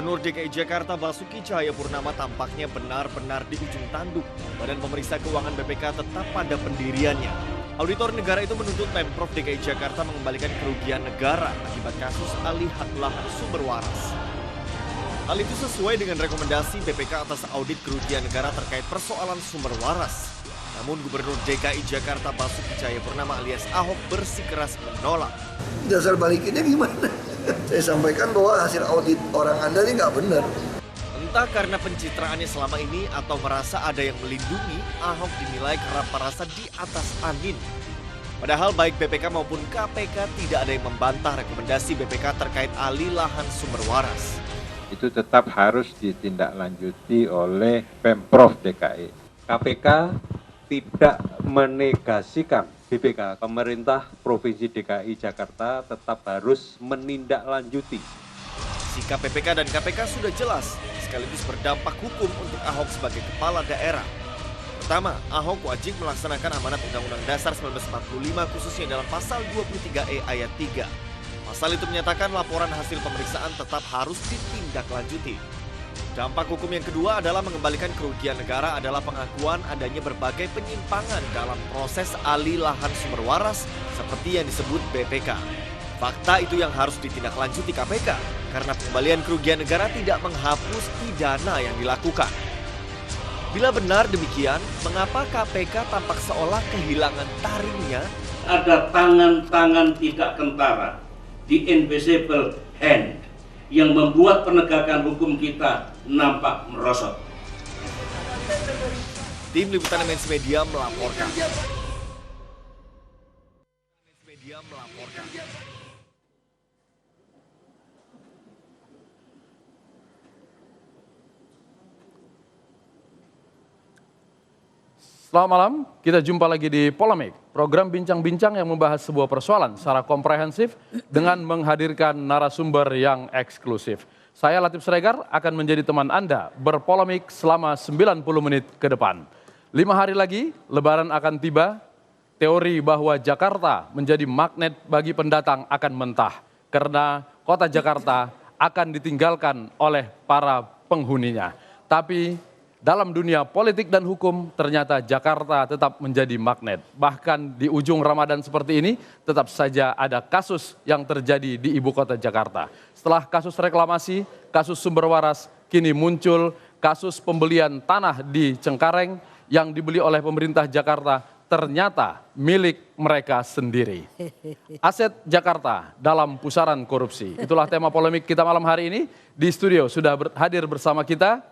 Gubernur DKI Jakarta Basuki Cahayapurnama tampaknya benar-benar di ujung tanduk. Badan Pemeriksa Keuangan BPK tetap pada pendiriannya. Auditor negara itu menuntut Pemprov DKI Jakarta mengembalikan kerugian negara akibat kasus alih hak lahan sumber waras. Hal itu sesuai dengan rekomendasi BPK atas audit kerugian negara terkait persoalan sumber waras. Namun Gubernur DKI Jakarta Basuki Cahayapurnama alias Ahok bersikeras menolak. Dasar balikinnya gimana? Saya sampaikan bahwa hasil audit orang Anda ini nggak benar. Entah karena pencitraannya selama ini atau merasa ada yang melindungi, Ahok dinilai kerap merasa di atas angin. Padahal baik BPK maupun KPK tidak ada yang membantah rekomendasi BPK terkait alih lahan sumber waras. Itu tetap harus ditindaklanjuti oleh Pemprov DKI. KPK tidak menegasikan BPK. Pemerintah Provinsi DKI Jakarta tetap harus menindaklanjuti. Sikap BPK dan KPK sudah jelas, sekaligus berdampak hukum untuk Ahok sebagai kepala daerah. Pertama, Ahok wajib melaksanakan amanat Undang-Undang Dasar 1945 khususnya dalam pasal 23E ayat 3. Pasal itu menyatakan laporan hasil pemeriksaan tetap harus ditindaklanjuti. Dampak hukum yang kedua adalah mengembalikan kerugian negara adalah pengakuan adanya berbagai penyimpangan dalam proses alih lahan sumber waras seperti yang disebut BPK. Fakta itu yang harus ditindaklanjuti KPK karena pengembalian kerugian negara tidak menghapus pidana yang dilakukan. Bila benar demikian, mengapa KPK tampak seolah kehilangan taringnya? Ada tangan-tangan tidak kentara, the invisible hand, yang membuat penegakan hukum kita nampak merosot. Tim Liputan MNC Media melaporkan. Selamat malam, kita jumpa lagi di Polemik, program bincang-bincang yang membahas sebuah persoalan secara komprehensif dengan menghadirkan narasumber yang eksklusif. Saya Latif Sregar akan menjadi teman Anda berpolemik selama 90 menit ke depan. 5 hari lagi, Lebaran akan tiba, teori bahwa Jakarta menjadi magnet bagi pendatang akan mentah. Karena kota Jakarta akan ditinggalkan oleh para penghuninya. Tapi dalam dunia politik dan hukum, ternyata Jakarta tetap menjadi magnet. Bahkan di ujung Ramadan seperti ini, tetap saja ada kasus yang terjadi di ibu kota Jakarta. Setelah kasus reklamasi, kasus sumber waras, kini muncul kasus pembelian tanah di Cengkareng yang dibeli oleh pemerintah Jakarta, ternyata milik mereka sendiri. Aset Jakarta dalam pusaran korupsi. Itulah tema polemik kita malam hari ini. Di studio sudah hadir bersama kita,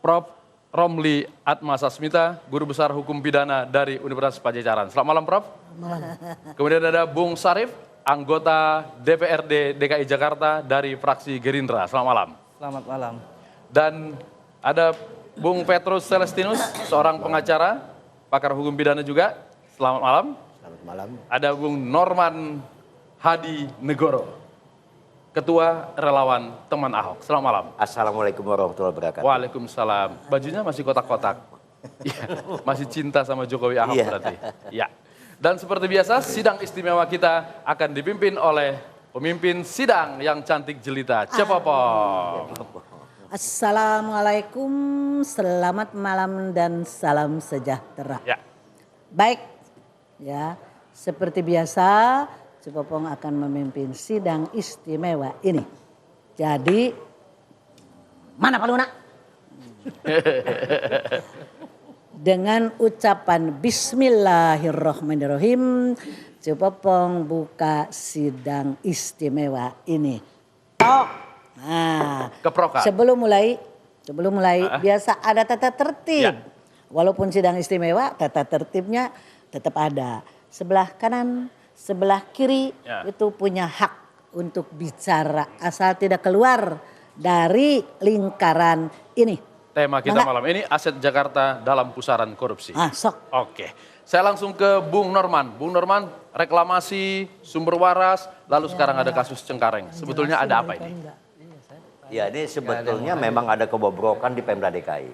Prof. Romli Atmasasmita, Guru Besar Hukum Pidana dari Universitas Padjadjaran. Selamat malam, Prof. Malam. Kemudian ada Bung Sarif, anggota DPRD DKI Jakarta dari fraksi Gerindra. Selamat malam. Selamat malam. Dan ada Bung Petrus Celestinus, seorang pengacara, pakar hukum pidana juga. Selamat malam. Selamat malam. Ada Bung Norman Hadi Negoro, Ketua Relawan Teman Ahok. Selamat malam. Assalamualaikum warahmatullahi wabarakatuh. Waalaikumsalam. Bajunya masih kotak-kotak. Ya, masih cinta sama Jokowi Ahok berarti. Ya. Dan seperti biasa, sidang istimewa kita akan dipimpin oleh pemimpin sidang yang cantik jelita, Cepopong. Assalamualaikum, selamat malam dan salam sejahtera. Ya. Baik, ya seperti biasa, Cepopong akan memimpin sidang istimewa ini. Jadi, mana Pak Luna? Dengan ucapan Bismillahirrahmanirrahim, Cepopong buka sidang istimewa ini. Oh, nah, Keprokan. sebelum mulai biasa ada tata tertib. Ya. Walaupun sidang istimewa, tata tertibnya tetap ada. Sebelah kanan, sebelah kiri itu punya hak untuk bicara asal tidak keluar dari lingkaran ini. Tema kita malam ini aset Jakarta dalam pusaran korupsi. Sok. Oke, saya langsung ke Bung Norman. Bung Norman, reklamasi, sumber waras, lalu sekarang ada kasus Cengkareng. Sebetulnya ada apa ini? Ya, ini sebetulnya memang ada kebobrokan di Pemda DKI.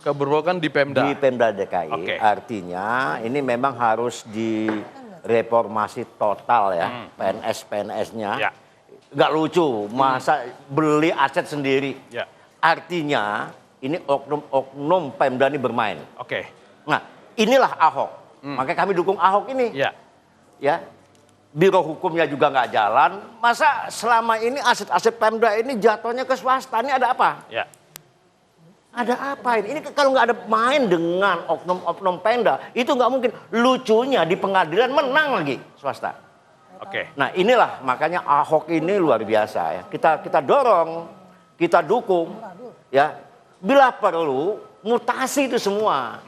Kebobrokan di Pemda? Di Pemda DKI, Oke. Artinya ini memang harus direformasi total ya, PNS-PNS-nya. Ya. Nggak lucu, masa beli aset sendiri. Ya. Artinya ini oknum-oknum Pemda ini bermain. Oke. Nah, inilah Ahok. Makanya kami dukung Ahok ini. Ya. Ya, biro hukumnya juga nggak jalan. Masa selama ini aset-aset Pemda ini jatuhnya ke swasta? Ini ada apa? Ya. Ada apa ini? Ini kalau nggak ada main dengan oknum-oknum Pemda, itu nggak mungkin. Lucunya di pengadilan menang lagi swasta. Oke. Nah inilah makanya Ahok ini luar biasa ya. Kita dorong, kita dukung, ya. Bila perlu mutasi itu semua,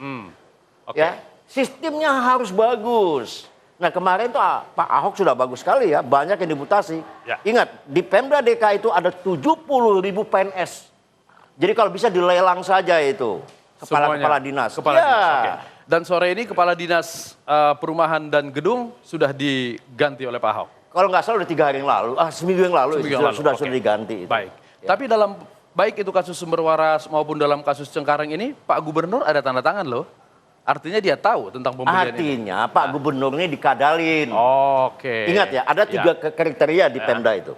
Oke. ya. Sistemnya harus bagus. Nah kemarin tuh Pak Ahok sudah bagus sekali ya, banyak yang dimutasi. Ya. Ingat di Pemda DKI itu ada 70.000 PNS. Jadi kalau bisa dilelang saja itu kepala dinas. Kepala Ya. dinas. Oke. Dan sore ini kepala dinas perumahan dan gedung sudah diganti oleh Pak Ahok. Kalau nggak salah udah 3 hari yang lalu, seminggu yang lalu, Seminggu itu yang lalu. sudah Oke. diganti. Itu. Baik. Ya. Tapi dalam baik itu kasus sumber waras maupun dalam kasus Cengkareng ini, Pak Gubernur ada tanda tangan loh. Artinya dia tahu tentang pembelian ini. Artinya Pak Gubernur ini dikadalin. Oke. Ingat ya, ada 3 kriteria di Pemda itu.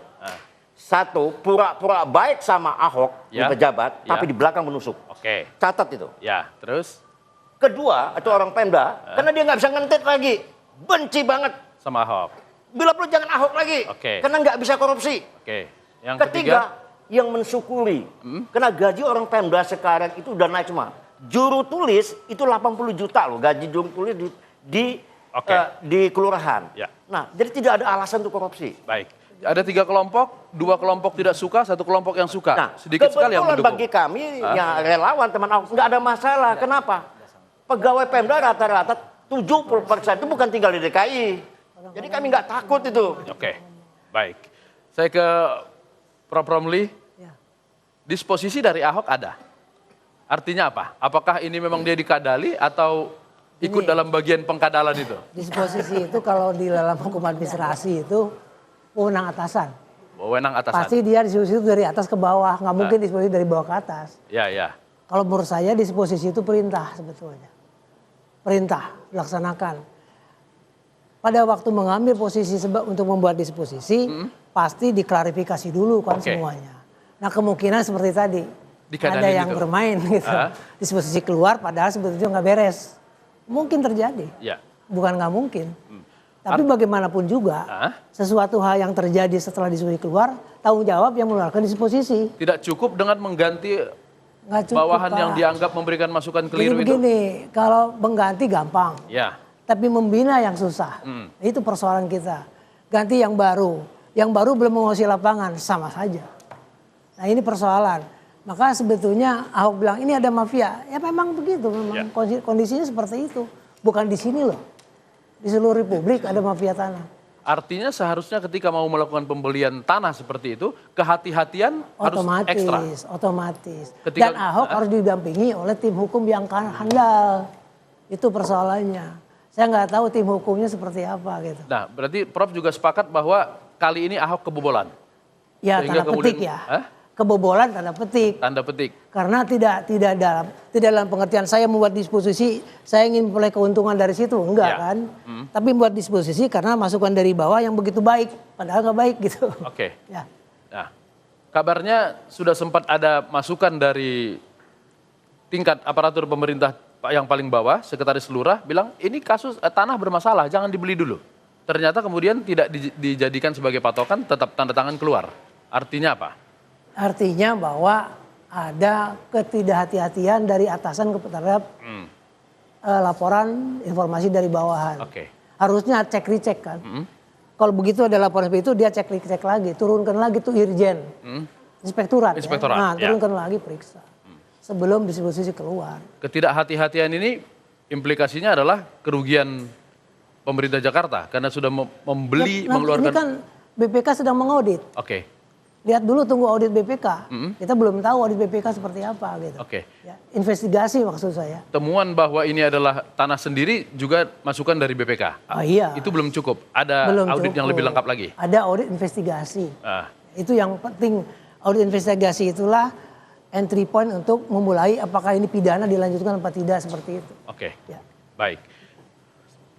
Satu, pura-pura baik sama Ahok di Ya. pejabat, Ya. tapi di belakang menusuk. Oke. Catat itu. Ya, terus Kedua, itu orang Pemda, karena dia nggak bisa ngentit lagi. Benci banget. sama Ahok. Bila perlu jangan Ahok lagi. Oke. Karena nggak bisa korupsi. Oke. Yang Ketiga, yang mensyukuri. Karena gaji orang Pemda sekarang itu udah naik semua. Juru tulis itu 80 juta loh, gaji juru tulis Oke. di kelurahan. Ya. Nah, jadi tidak ada alasan untuk korupsi. Baik. Ada 3 kelompok, 2 kelompok tidak suka, 1 kelompok yang suka. Nah, Sedikit sekali yang kebetulan mendukung. bagi kami yang relawan teman Ahok nggak ada masalah. Kenapa? Pegawai Pemda rata-rata 70% itu bukan tinggal di DKI. Jadi kami nggak takut itu. Oke. Baik. Saya ke Prof. Romli. Ya. Disposisi dari Ahok ada. Artinya apa? Apakah ini memang dia dikadali atau ikut dalam bagian pengkadalan itu? Disposisi itu kalau di dalam hukum administrasi itu wewenang atasan. Wewenang atasan. Pasti dia disposisi itu dari atas ke bawah, nggak mungkin disposisi dari bawah ke atas. Ya, ya. Kalau menurut saya disposisi itu perintah sebetulnya. Perintah, laksanakan. Pada waktu mengambil posisi untuk membuat disposisi, pasti diklarifikasi dulu kan Oke. semuanya. Nah kemungkinan seperti tadi, Dikadalin ada yang gitu. bermain gitu. Disposisi keluar padahal sebetulnya nggak beres. Mungkin terjadi, Ya. bukan nggak mungkin. Tapi bagaimanapun juga, sesuatu hal yang terjadi setelah disposisi keluar, tanggung jawab yang mengeluarkan disposisi. Tidak cukup dengan mengganti Nggak cukup, bawahan yang Pak. dianggap memberikan masukan Jadi keliru itu? begini, kalau mengganti gampang. Ya. Tapi membina yang susah. Itu persoalan kita. Ganti yang baru. Yang baru belum menguasai lapangan, sama saja. Nah ini persoalan. Maka sebetulnya Ahok bilang ini ada mafia. Ya memang begitu, memang kondisinya seperti itu. Bukan di sini loh. Di seluruh Republik ada mafia tanah. Artinya seharusnya ketika mau melakukan pembelian tanah seperti itu, kehati-hatian harus ekstra. Otomatis. Ketika- Dan Ahok harus didampingi oleh tim hukum yang handal. Itu persoalannya. Saya nggak tahu tim hukumnya seperti apa gitu. Nah, berarti Prof juga sepakat bahwa kali ini Ahok kebobolan. Ya Sehingga tanda petik kemudian- ya. Hah? Kebobolan tanda petik. Tanda petik. Karena tidak dalam pengertian saya membuat disposisi, saya ingin memperoleh keuntungan dari situ, enggak Ya. kan? Tapi membuat disposisi karena masukan dari bawah yang begitu baik, padahal nggak baik gitu. Oke. Ya. Nah, kabarnya sudah sempat ada masukan dari tingkat aparatur pemerintah yang paling bawah, sekretaris lurah bilang ini kasus tanah bermasalah, jangan dibeli dulu. Ternyata kemudian tidak dijadikan sebagai patokan, tetap tanda tangan keluar. Artinya apa? Artinya bahwa ada ketidakhati-hatian dari atasan terhadap laporan informasi dari bawahan. Oke. Harusnya cek recheck kan. Kalau begitu ada laporan seperti itu dia cek recheck lagi, turunkan lagi tuh Irjen. Inspektorat. Inspektorat, Ya. Nah, ya. turunkan lagi periksa. Sebelum disposisi keluar. Ketidakhati-hatian ini implikasinya adalah kerugian pemerintah Jakarta karena sudah membeli, Nah, mengeluarkan. ini kan BPK sedang mengaudit. Oke, Lihat dulu tunggu audit BPK. Kita belum tahu audit BPK seperti apa gitu. oke. Ya, investigasi maksud saya. Temuan bahwa ini adalah tanah sendiri juga masukan dari BPK. Oh iya. Itu belum cukup. Ada Belum audit yang cukup. lebih lengkap lagi. Ada audit investigasi. Ah, Itu yang penting. Audit investigasi itulah entry point untuk memulai apakah ini pidana dilanjutkan apa tidak seperti itu. Oke, Ya. baik.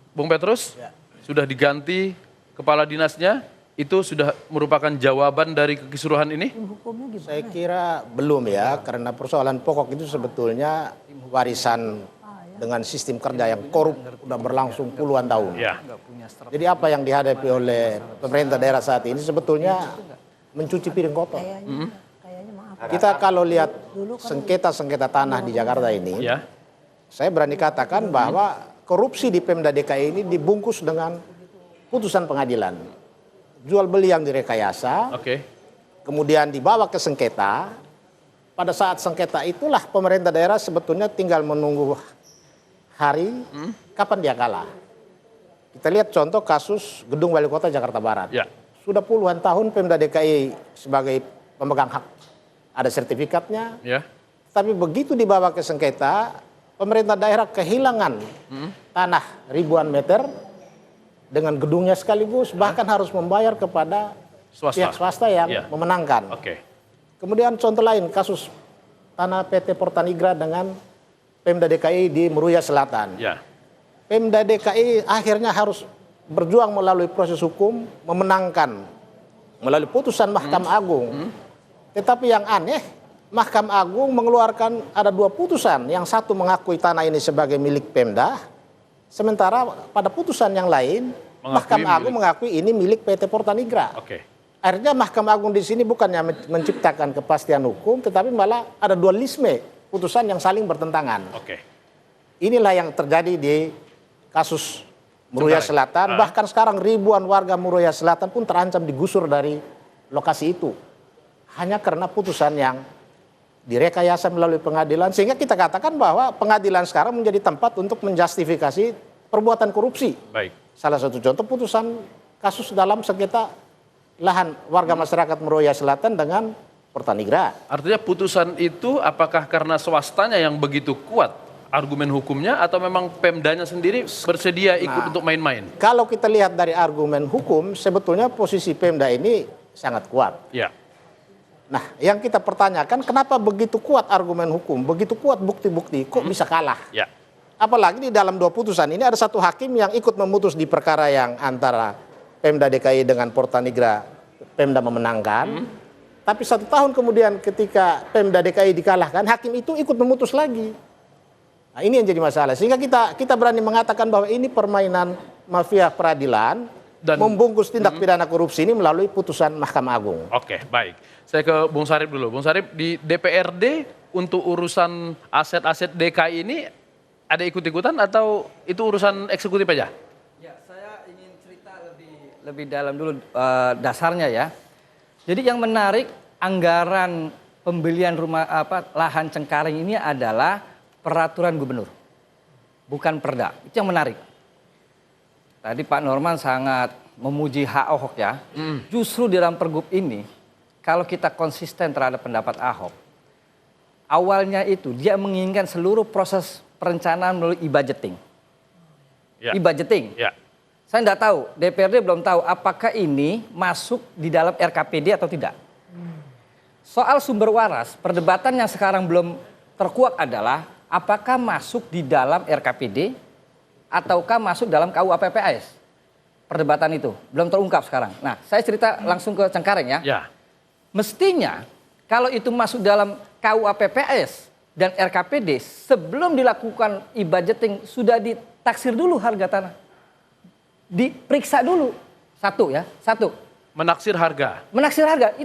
Bung Petrus, sudah diganti kepala dinasnya. itu sudah merupakan jawaban dari kekisruhan ini? Hukumnya gimana? Saya kira belum ya, karena persoalan pokok itu sebetulnya warisan dengan sistem kerja yang korup sudah berlangsung puluhan tahun. Ya. Jadi apa yang dihadapi oleh pemerintah daerah saat ini sebetulnya mencuci piring kotor. Kayaknya maaf. Kita kalau lihat sengketa-sengketa tanah di Jakarta ini, Ya. saya berani katakan bahwa korupsi di Pemda DKI ini dibungkus dengan putusan pengadilan. Jual beli yang direkayasa, Oke. kemudian dibawa ke sengketa. Pada saat sengketa itulah pemerintah daerah sebetulnya tinggal menunggu hari kapan dia kalah. Kita lihat contoh kasus Gedung Wali Kota Jakarta Barat. Ya. Sudah puluhan tahun Pemda DKI sebagai pemegang hak, ada sertifikatnya. Ya. Tapi begitu dibawa ke sengketa, pemerintah daerah kehilangan tanah ribuan meter dengan gedungnya sekaligus, bahkan harus membayar kepada pihak swasta yang memenangkan. Oke. Kemudian contoh lain, kasus tanah PT Portanigra dengan Pemda DKI di Meruya Selatan. Ya. Pemda DKI akhirnya harus berjuang melalui proses hukum, memenangkan melalui putusan Mahkamah Agung. Tetapi yang aneh, Mahkamah Agung mengeluarkan ada dua putusan. Yang satu mengakui tanah ini sebagai milik Pemda, sementara pada putusan yang lain, Mahkamah Agung mengakui ini milik PT Portanigra. Oke. Akhirnya Mahkamah Agung di sini bukannya menciptakan kepastian hukum, tetapi malah ada dualisme putusan yang saling bertentangan. Oke. Inilah yang terjadi di kasus Meruya Selatan. Bahkan sekarang ribuan warga Meruya Selatan pun terancam digusur dari lokasi itu. Hanya karena putusan yang direkayasa melalui pengadilan. Sehingga kita katakan bahwa pengadilan sekarang menjadi tempat untuk menjustifikasi perbuatan korupsi. Baik. Salah satu contoh putusan kasus dalam sengketa lahan warga masyarakat Meruya Selatan dengan Portanigra. Artinya putusan itu apakah karena swastanya yang begitu kuat argumen hukumnya atau memang Pemdanya sendiri bersedia ikut untuk main-main? Kalau kita lihat dari argumen hukum, sebetulnya posisi Pemda ini sangat kuat. Ya. Nah, yang kita pertanyakan kenapa begitu kuat argumen hukum, begitu kuat bukti-bukti, kok bisa kalah? Ya. Apalagi di dalam dua putusan ini ada satu hakim yang ikut memutus di perkara yang antara Pemda DKI dengan Portanigra, Pemda memenangkan. Tapi 1 tahun kemudian ketika Pemda DKI dikalahkan, hakim itu ikut memutus lagi. Nah, ini yang jadi masalah. Sehingga kita berani mengatakan bahwa ini permainan mafia peradilan dan membungkus tindak pidana korupsi ini melalui putusan Mahkamah Agung. Oke, baik. Saya ke Bung Sarip dulu. Bung Sarip, di DPRD untuk urusan aset-aset DKI ini ada ikut-ikutan atau itu urusan eksekutif aja? Ya, saya ingin cerita lebih dalam dulu dasarnya ya. Jadi yang menarik anggaran pembelian lahan Cengkareng ini adalah peraturan gubernur, bukan perda. Itu yang menarik. Tadi Pak Norman sangat memuji Ahok ya. Justru di dalam pergub ini, kalau kita konsisten terhadap pendapat Ahok, awalnya itu dia menginginkan seluruh proses perencanaan melalui e-budgeting. Ya. E-budgeting. Ya. Saya tidak tahu, DPRD belum tahu apakah ini masuk di dalam RKPD atau tidak. Soal sumber waras, perdebatan yang sekarang belum terkuak adalah apakah masuk di dalam RKPD ataukah masuk dalam KUAPPAS. Perdebatan itu belum terungkap sekarang. Nah, saya cerita langsung ke Cengkareng ya. Ya. Mestinya kalau itu masuk dalam KUAPPAS dan RKPD sebelum dilakukan e-budgeting sudah ditaksir dulu harga tanah. Diperiksa dulu. Satu. Menaksir harga. Menaksir harga.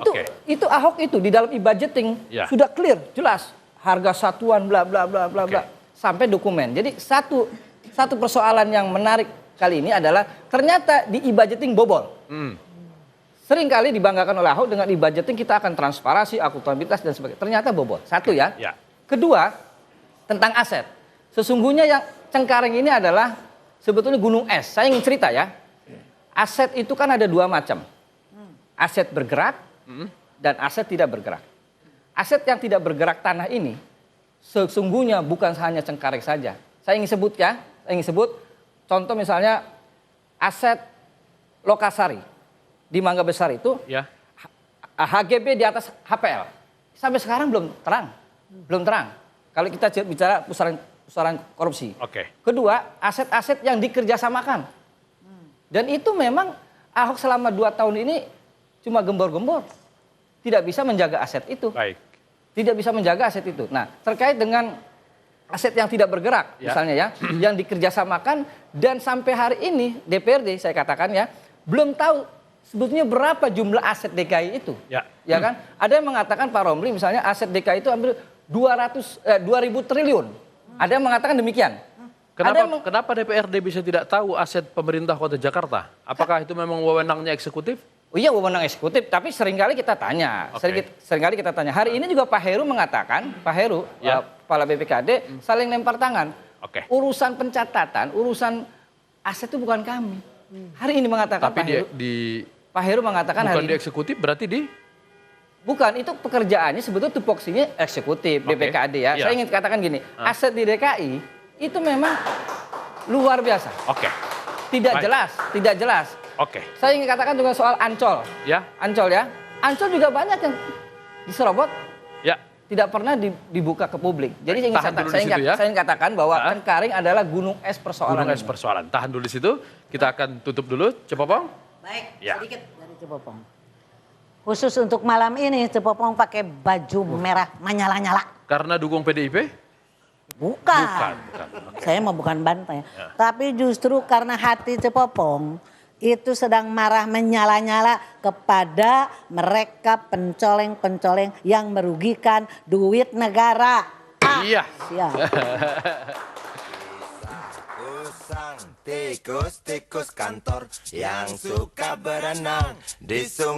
Itu Ahok itu di dalam e-budgeting sudah clear, jelas. Harga satuan bla bla bla bla bla sampai dokumen. Jadi satu persoalan yang menarik kali ini adalah ternyata di e-budgeting bobol. Sering kali dibanggakan oleh Ahok dengan e-budgeting kita akan transparansi, akuntabilitas dan sebagainya. Ternyata bobol. Satu ya. Kedua, tentang aset. Sesungguhnya yang Cengkareng ini adalah sebetulnya gunung es. Saya ingin cerita ya. Aset itu kan ada dua macam. Aset bergerak dan aset tidak bergerak. Aset yang tidak bergerak tanah ini sesungguhnya bukan hanya Cengkareng saja. Saya ingin sebut ya. Saya ingin sebut contoh misalnya aset Lokasari di Mangga Besar itu HGB di atas HPL. Sampai sekarang belum terang. Kalau kita bicara pusaran korupsi. Oke. Kedua, aset-aset yang dikerjasamakan. Dan itu memang Ahok selama 2 tahun ini cuma gembor-gembor. Tidak bisa menjaga aset itu. Baik. Tidak bisa menjaga aset itu. Nah, terkait dengan aset yang tidak bergerak, misalnya ya, yang dikerjasamakan dan sampai hari ini DPRD saya katakan ya, belum tahu sebetulnya berapa jumlah aset DKI itu. Ya kan? Ada yang mengatakan Pak Romli misalnya aset DKI itu hampir 2.000 triliun. Ada yang mengatakan demikian. Kenapa DPRD bisa tidak tahu aset pemerintah Kota Jakarta? Apakah itu memang wewenangnya eksekutif? Oh iya, wewenang eksekutif, tapi seringkali kita tanya. Seringkali kita tanya. Hari ini juga Pak Heru mengatakan, Pak Heru, Kepala BPKD, saling lempar tangan. Urusan pencatatan, urusan aset itu bukan kami. Hari ini mengatakan tapi Pak Heru. Pak Heru mengatakan bukan hari di eksekutif, berarti di? Bukan, itu pekerjaannya sebetulnya tupoksinya eksekutif, BPKD ya. Saya ingin katakan gini, aset di DKI itu memang luar biasa. Tidak jelas. Saya ingin katakan juga soal Ancol. Ancol ya. Ancol juga banyak yang diserobot. Tidak pernah dibuka ke publik. Jadi saya ingin katakan bahwa Cengkaring adalah gunung es persoalan. Gunung es persoalan. Tahan dulu di situ. Kita akan tutup dulu. Cepopong. Baik, sedikit dari Cepopong. Khusus untuk malam ini Cepopong pakai baju merah menyala-nyala. Karena dukung PDIP? Bukan. Saya mau bukan bantai. Tapi justru karena hati Cepopong itu sedang marah menyala-nyala kepada mereka pencoleng-pencoleng yang merugikan duit negara. Iya. Tikus-tikus kantor yang suka berenang di sungai.